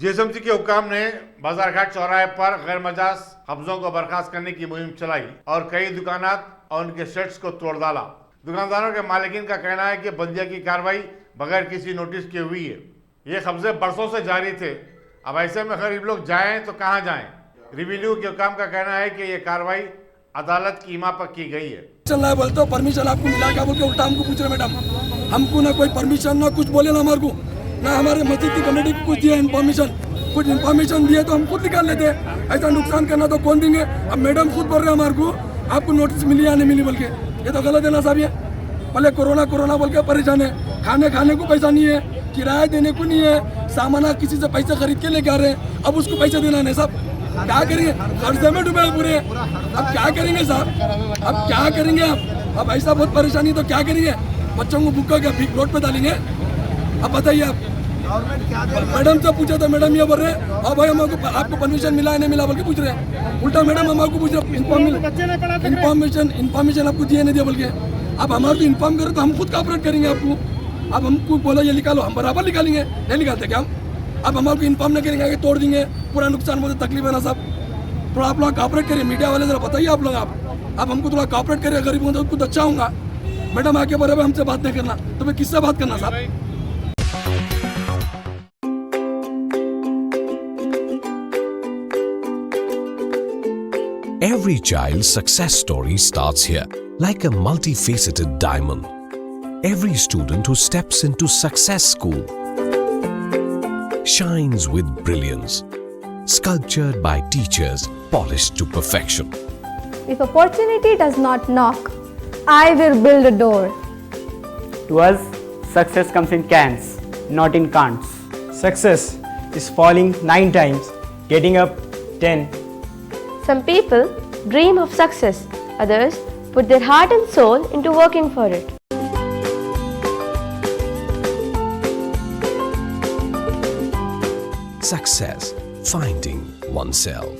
GHMC के हुक्काम ने BazarGhat चौराहे पर गैर मजाज कब्जों को बर्खास्त करने की मुहिम चलाई और कई दुकानात और उनके शेड्स को तोड़ डाला। दुकानदारों के मालिकीन का कहना है कि बंदिया की कार्रवाई बगैर किसी नोटिस के हुई है। ये कब्जे बरसों से जारी थे। अब ऐसे में गरीब लोग जाएं तो कहाँ जाएं? रिवेन्यू के हुक्काम का कहना है कि ये कार्रवाई अदालत की इमा पर की गई है। चल रहा है बोलते हो परमिशन आपको मिला क्या बोल के उल्टा हमको पूछ रहे मैडम। हमको ना कोई परमिशन ना कुछ बोले ना हमारे को, ना हमारे मस्जिद की कमेटी को कुछ दिया इन्फॉर्मेशन। कुछ इन्फॉर्मेशन दिए तो हम खुद निकाल लेते। ऐसा नुकसान करना तो कौन देंगे? अब मैडम खुद बोल रहे हैं हमारे को आपको नोटिस मिली या नहीं मिली बोल के। ये तो गलत है ना साहब। ये पहले कोरोना कोरोना बोल के परेशान है, खाने को पैसा नहीं है, किराया देने को नहीं है, सामान किसी से पैसे खरीद के लेके आ रहे हैं, अब उसको पैसे देना नहीं साहब। क्या करेंगे? कर्जे में डूबे पूरे। अब क्या करेंगे साहब? अब क्या करेंगे आप? अब ऐसा बहुत परेशानी तो क्या करेंगे? बच्चों को भूखा क्या भीख रोड पे डालेंगे? अब बताइए आप। मैडम से पूछा था, मैडम ये बोल रहे हैं और भाई हमको आपको परमिशन मिला है नहीं मिला बोल के पूछ रहे हैं। उल्टा मैडम हमको पूछ रहे इन्फॉर्मेशन आपको दिए नहीं दिया बोल के। अब हमारे को इन्फॉर्म करो तो हम खुद कॉपरेट करेंगे आपको। अब हमको बोला ये निकालो, हम बराबर निकालेंगे। नहीं निकालते क्या हम? अब हमारे को इन्फॉर्म नहीं करेंगे, आगे तोड़ देंगे, पूरा नुकसान मुझे तकलीफ है ना साहब। थोड़ा आप लोग कॉपरेट करिए, मीडिया वाले जरा बताइए आप लोग। आप हमको थोड़ा कॉपरेट करिए, गरीब तो कुछ अच्छा होगा। मैडम आके बोले हमसे बात नहीं करना तो मैं किससे बात करना साहब? Every child's success story starts here, like a multifaceted diamond. Every student who steps into success school shines with brilliance, sculptured by teachers polished to perfection. If opportunity does not knock, I will build a door. To us, success comes in cans, not in can'ts. Success is falling 9 times, getting up 10. Some people dream of success, others put their heart and soul into working for it. Success, finding oneself.